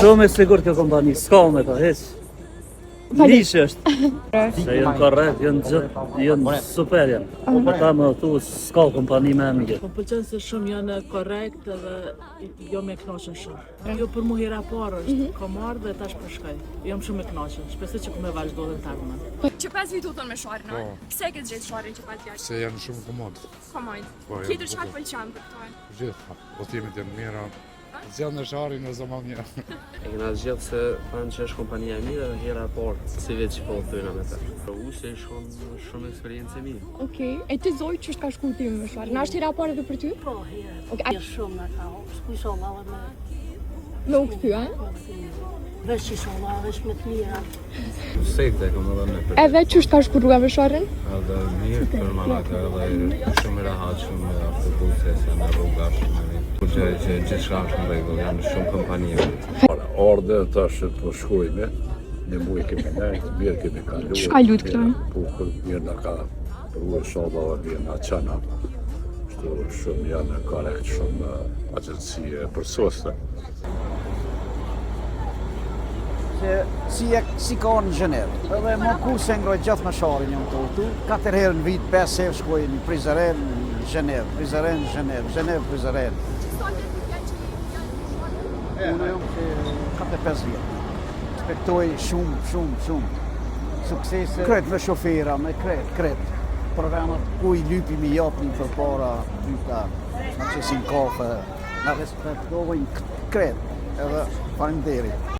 Shumë e sigurt kjo kompani, s'ka me ta, hiç. Nish është. Se janë korrekt, janë super janë. Po ta më thu, s'ka kompani më e mirë. Po pëlqen se shumë janë korrekt edhe jo me kënaqën shumë. Jo për mua hera parë është, kam marrë dhe tash po shkoj. Jam shumë e kënaqur. Shpresoj që ku me vazhdo dhe të ardhmen. Që 5 vite utën me shorin, a? Pse e ke gjetë shorin që 5 vjeç? Se janë shumë komod. Komod. Po, Tjetër çfarë pëlqen për këto? Gjithë, udhëtimet janë mira. Zgjidhën në sharin në zaman mirë. E kena zgjedhë se kanë që është kompania e mirë dhe hera parë, si vetë që po thyna me ta. Ushe shumë eksperiencë e mirë. Okej, e ti Zoj që është ka shku ti me shorin? Na është hera parë edhe për ty? Po, herë. Okej, Shumë në ka, shkujsholla edhe me u kthy, a? veç qisholla, veç me të mira. Sekte kom edhe me për. Edhe që është ka shku rruga me shorin? Edhe mirë për manaka edhe shumë i rahat, shumë me autobuse, se në rruga shumë e mirë. Që gjithçka është në rregull, janë shumë kompanie. Orde tash po shkojme, në muaj kemi nejtë, mirë kemi kaluar. Çka lut këtu? Bukur, mirë na ka rrugë shoda dhe mirë na çana. Kështu shumë janë korrekt, shumë agjencie përsoste. Si ka në Gjenevë. Edhe më ku se ngroj gjatë me sharin jam të tu. 4 herë në vit, 5 herë shkoj në Prizren, Gjenevë, Prizren, Gjenevë, Gjenevë, Prizren. Unë jam që 4-5 vjetë. Spektoj shumë. Suksese. Kret me shofera, me kret. Programat ku i lypi mi japni për para, lyta, në qesin kafe, në respektojnë kret. Edhe faleminderit.